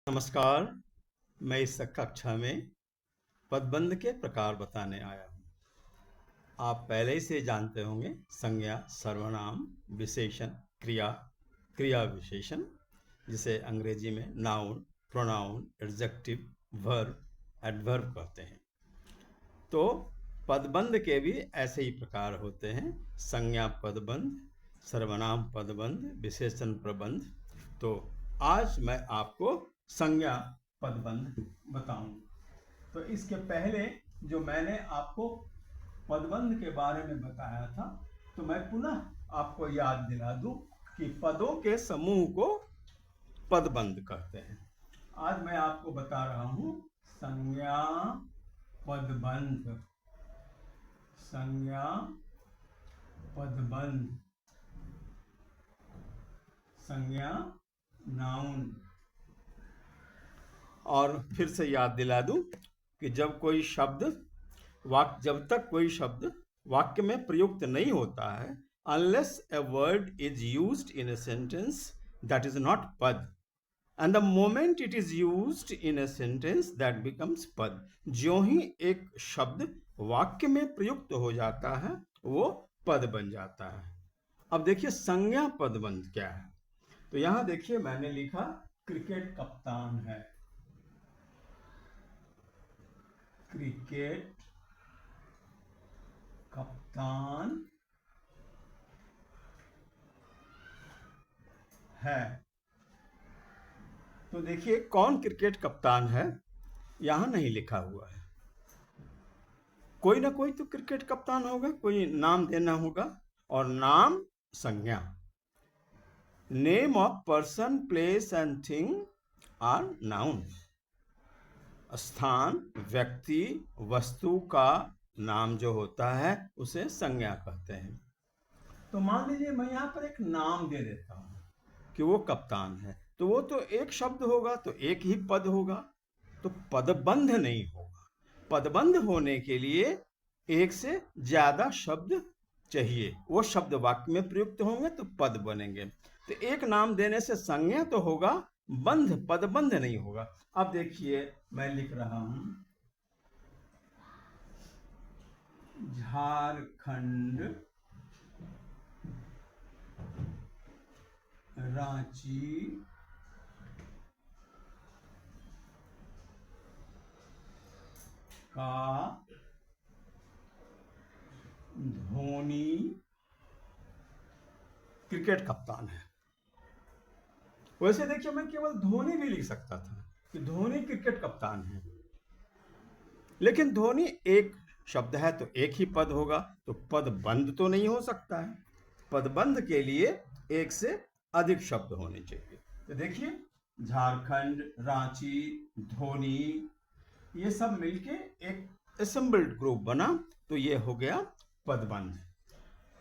नमस्कार। मैं इस कक्षा में पदबंध के प्रकार बताने आया हूँ। आप पहले से जानते होंगे संज्ञा, सर्वनाम, विशेषण, क्रिया, क्रिया विशेषण, जिसे अंग्रेजी में noun, pronoun, adjective, verb, adverb कहते हैं। तो पदबंध के भी ऐसे ही प्रकार होते हैं: संज्ञा पदबंध, सर्वनाम पदबंध, विशेषण प्रबंध। तो आज मैं आपको संज्ञा पदबंध बताऊंगा। तो इसके पहले जो मैंने आपको पदबंध के बारे में बताया था, तो मैं पुनः आपको याद दिला दूं कि पदों के समूह को पदबंध कहते हैं। आज मैं आपको बता रहा हूं संज्ञा पदबंध। संज्ञा पदबंध। संज्ञा नाउन। और फिर से याद दिला दूं कि जब तक कोई शब्द वाक्य में प्रयुक्त नहीं होता है, unless a word is used in a sentence, that is not पद, and the moment it is used in a sentence, that becomes पद। ज्यों ही एक शब्द वाक्य में प्रयुक्त हो जाता है, वो पद बन जाता है। अब देखिए संज्ञा पदबंध क्या है। तो यहां देखिए मैंने लिखा क्रिकेट कप्तान है। क्रिकेट कप्तान है। तो देखिए कौन क्रिकेट कप्तान है, यहां नहीं लिखा हुआ है। कोई ना कोई तो क्रिकेट कप्तान होगा, कोई नाम देना होगा, और नाम संज्ञा। Name of person, place and thing are noun. स्थान, व्यक्ति, वस्तु का नाम जो होता है उसे संज्ञा कहते हैं। तो मान लीजिए मैं यहां पर एक नाम दे देता हूं कि वो कप्तान है, तो वो तो एक शब्द होगा, तो एक ही पद होगा, तो पदबंध नहीं होगा। पदबंध होने के लिए एक से ज्यादा शब्द चाहिए, वो शब्द वाक्य में प्रयुक्त होंगे तो पद बनेंगे। तो एक नाम देने से संज्ञा तो होगा, पदबंध नहीं होगा। अब देखिए मैं लिख रहा हूं झारखंड, रांची, का धोनी क्रिकेट कप्तान है। वैसे देखिए मैं केवल धोनी भी लिख सकता था कि धोनी क्रिकेट कप्तान है, लेकिन धोनी एक शब्द है तो एक ही पद होगा, तो पदबंध तो नहीं हो सकता है। पदबंध के लिए एक से अधिक शब्द होने चाहिए। तो देखिए झारखंड, रांची, धोनी, ये सब मिलके एक असेंबल्ड ग्रुप बना, तो ये हो गया पदबंध।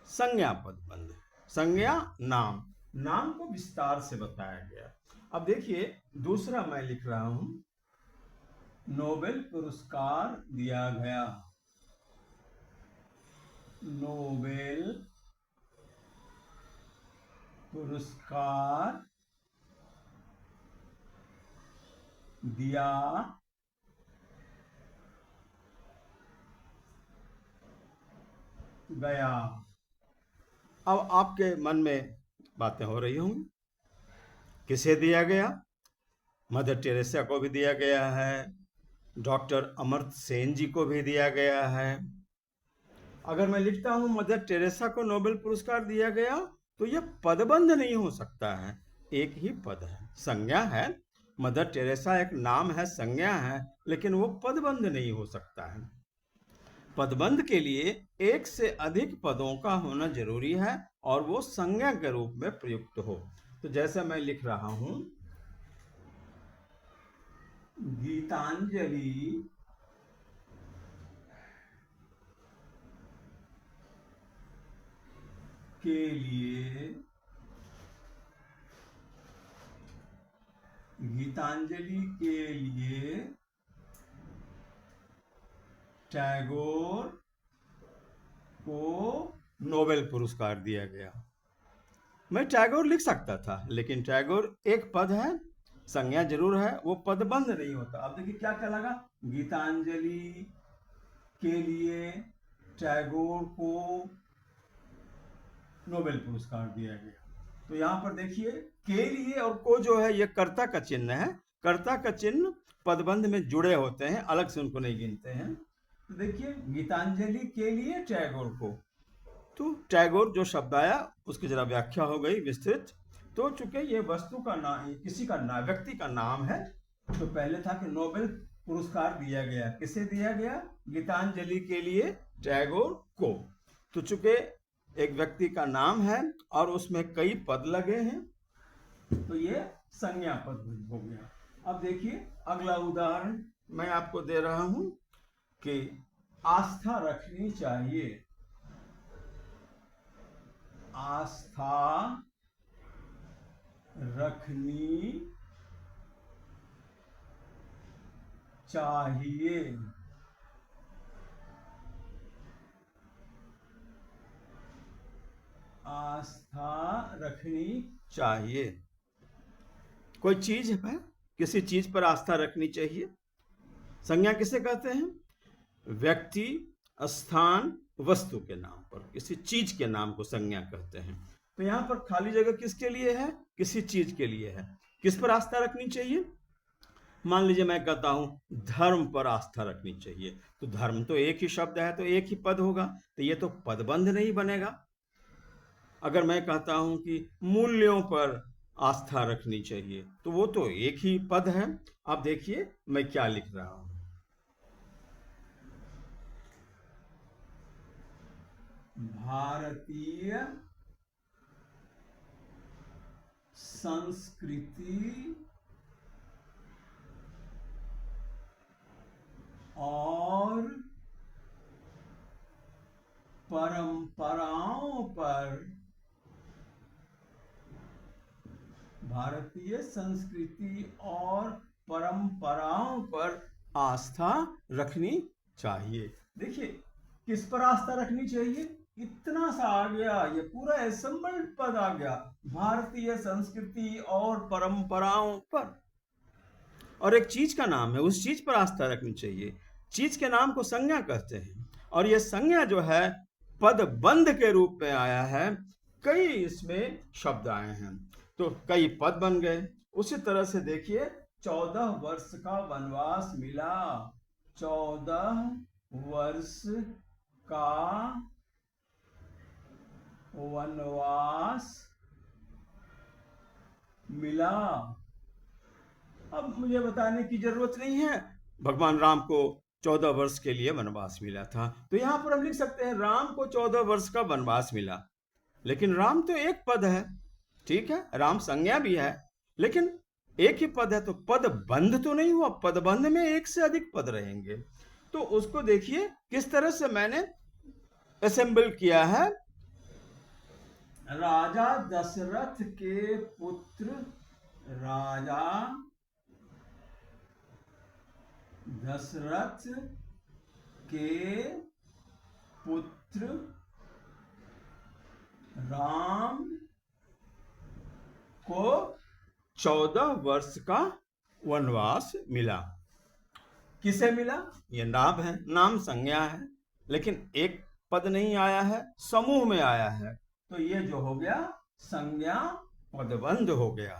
संज्ञा पदबंध। संज्ञा नाम, नाम को विस्तार से बताया गया। अब देखिए दूसरा मैं लिख रहा हूं नोबेल पुरस्कार दिया गया। नोबेल पुरस्कार दिया गया। अब आपके मन में बातें हो रही होंगी, किसे दिया गया? मदर टेरेसा को भी दिया गया है, डॉक्टर अमर्त्य सेन जी को भी दिया गया है। अगर मैं लिखता हूं मदर टेरेसा को नोबेल पुरस्कार दिया गया, तो यह पदबंध नहीं हो सकता है, एक ही पद है, संज्ञा है। मदर टेरेसा एक नाम है, संज्ञा है, लेकिन वो पदबंध नहीं हो सकता है। पदबंध के लिए एक से अधिक पदों का होना जरूरी है, और वो संज्ञा के रूप में प्रयुक्त हो। तो जैसे मैं लिख रहा हूं गीतांजलि के लिए, गीतांजलि के लिए टैगोर को नोबेल पुरस्कार दिया गया। मैं टैगोर लिख सकता था, लेकिन टैगोर एक पद है, संज्ञा जरूर है, वो पदबंध नहीं होता। अब देखिए क्या क्या लगा, गीतांजलि के लिए टैगोर को नोबेल पुरस्कार दिया गया। तो यहाँ पर देखिए के लिए और को जो है ये कर्ता का चिन्ह है। कर्ता का चिन्ह पदबंध में जुड़े होते हैं, अलग से उनको नहीं गिनते हैं। तो देखिए गीतांजलि के लिए टैगोर को, तो टैगोर जो शब्द आया उसकी जरा व्याख्या हो गई विस्तृत। तो चूंकि ये वस्तु का नाम, किसी का नाम, व्यक्ति का नाम है, तो पहले था कि नोबेल पुरस्कार दिया गया। किसे दिया गया? गीतांजलि के लिए टैगोर को। तो चूंकि एक व्यक्ति का नाम है और उसमें कई पद लगे हैं, तो ये संज्ञा पद हो गया। अब देखिए अगला उदाहरण मैं आपको दे रहा हूं कि आस्था रखनी चाहिए। आस्था रखनी चाहिए। आस्था रखनी चाहिए। कोई चीज है, किसी चीज पर आस्था रखनी चाहिए। संज्ञा किसे कहते हैं? व्यक्ति, स्थान, वस्तु के नाम पर किसी चीज के नाम को संज्ञा कहते हैं। तो यहाँ पर खाली जगह किसके लिए है? किसी चीज के लिए है। किस पर आस्था रखनी चाहिए? मान लीजिए मैं कहता हूं धर्म पर आस्था रखनी चाहिए, तो धर्म तो एक ही शब्द है, तो एक ही पद होगा, तो ये तो पदबंध नहीं बनेगा। अगर मैं कहता हूं कि मूल्यों पर आस्था रखनी चाहिए, तो वो तो एक ही पद है। अब देखिए मैं क्या लिख रहा हूं, भारतीय संस्कृति और परंपराओं पर, भारतीय संस्कृति और परंपराओं पर आस्था रखनी चाहिए। देखिए किस पर आस्था रखनी चाहिए? इतना सा आ गया, ये पूरा एसेंबल्ड पद आ गया, भारतीय संस्कृति और परंपराओं पर। और एक चीज का नाम है, उस चीज पर आस्था रखनी चाहिए। चीज के नाम को संज्ञा कहते हैं, और ये संज्ञा जो है पदबंध के रूप में आया है। कई इसमें शब्द आए हैं, तो कई पद बन गए। उसी तरह से देखिए 14 वर्ष का वनवास मिला। 14 वर्ष का वनवास मिला। अब मुझे बताने की जरूरत नहीं है भगवान राम को 14 वर्ष के लिए वनवास मिला था, तो यहां पर हम लिख सकते हैं राम को 14 वर्ष का वनवास मिला। लेकिन राम तो एक पद है, ठीक है, राम संज्ञा भी है, लेकिन एक ही पद है, तो पद बंध तो नहीं हुआ। पदबंध में एक से अधिक पद रहेंगे। तो उसको देखिए किस तरह से मैंने असेंबल किया है। राजा दशरथ के पुत्र, राजा दशरथ के पुत्र राम को 14 वर्ष का वनवास मिला। किसे मिला? ये नाम है, नाम संज्ञा है, लेकिन एक पद नहीं आया है, समूह में आया है, तो ये जो हो गया संज्ञा पदबंध हो गया।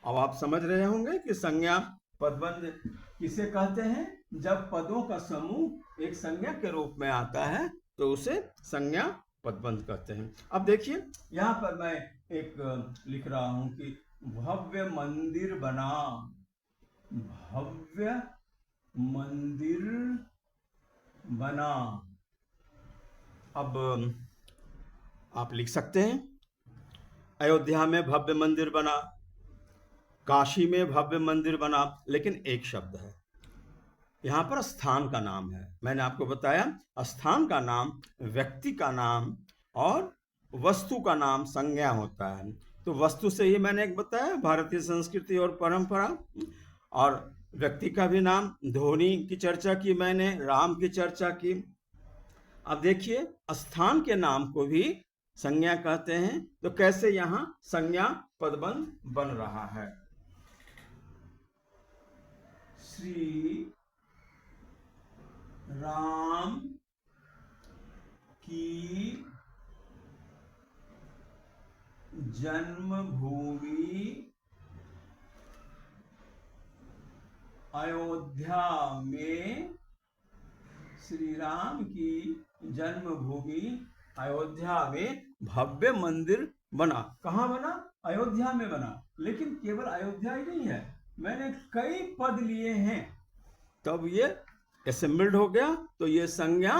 अब आप समझ रहे होंगे कि संज्ञा पदबंध किसे कहते हैं। जब पदों का समूह एक संज्ञा के रूप में आता है तो उसे संज्ञा पदबंध कहते हैं। अब देखिए यहाँ पर मैं एक लिख रहा हूं कि भव्य मंदिर बना। भव्य मंदिर बना। अब आप लिख सकते हैं अयोध्या में भव्य मंदिर बना, काशी में भव्य मंदिर बना, लेकिन एक शब्द है यहां पर, स्थान का नाम है। मैंने आपको बताया स्थान का नाम, व्यक्ति का नाम और वस्तु का नाम संज्ञा होता है। तो वस्तु से ही मैंने एक बताया भारतीय संस्कृति और परंपरा, और व्यक्ति का भी नाम, धोनी की चर्चा की मैंने, राम की चर्चा की। अब देखिए स्थान के नाम को भी संज्ञा कहते हैं, तो कैसे यहाँ संज्ञा पदबंध बन रहा है। श्री राम की जन्मभूमि अयोध्या में, श्री राम की जन्मभूमि अयोध्या में भव्य मंदिर बना। कहाँ बना? अयोध्या में बना। लेकिन केवल अयोध्या ही नहीं है, मैंने कई पद लिए हैं, तब ये असेंबल्ड हो गया, तो ये संज्ञा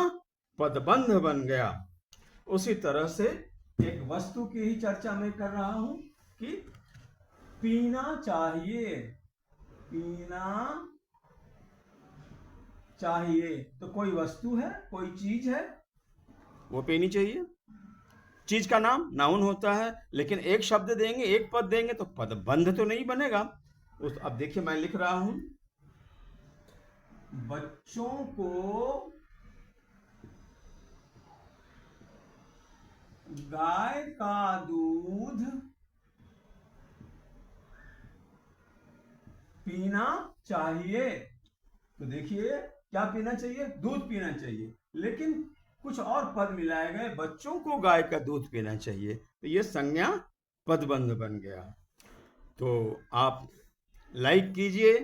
पदबंध बन गया। उसी तरह से एक वस्तु की ही चर्चा मैं कर रहा हूं कि पीना चाहिए, पीना चाहिए, तो कोई वस्तु है, कोई चीज है, वो पीनी चाहिए। चीज का नाम नाउन होता है, लेकिन एक शब्द देंगे, एक पद देंगे तो पदबंध तो नहीं बनेगा। अब देखिए मैं लिख रहा हूं, बच्चों को गाय का दूध पीना चाहिए। तो देखिए क्या पीना चाहिए? दूध पीना चाहिए, लेकिन कुछ और पद मिलाए गए, बच्चों को गाय का दूध पीना चाहिए, तो ये संज्ञा पदबंध बन गया। तो आप लाइक कीजिए,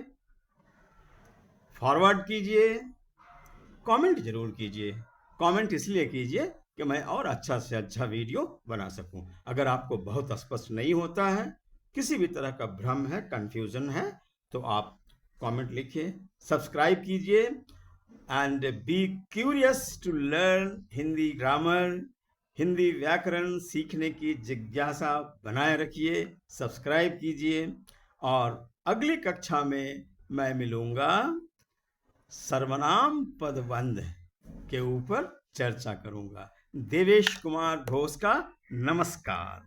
फॉरवर्ड कीजिए, कमेंट जरूर कीजिए। कमेंट इसलिए कीजिए कि मैं और अच्छा से अच्छा वीडियो बना सकूं। अगर आपको बहुत स्पष्ट नहीं होता है, किसी भी तरह का भ्रम है, कंफ्यूजन है, तो आप कमेंट लिखिए, सब्सक्राइब कीजिए and be curious to learn Hindi grammar. Hindi व्याकरण सीखने की जिज्ञासा बनाए रखिए, सब्सक्राइब कीजिए, और अगली कक्षा में मैं मिलूंगा सर्वनाम पदबंध के ऊपर चर्चा करूंगा। देवेश कुमार घोष का नमस्कार।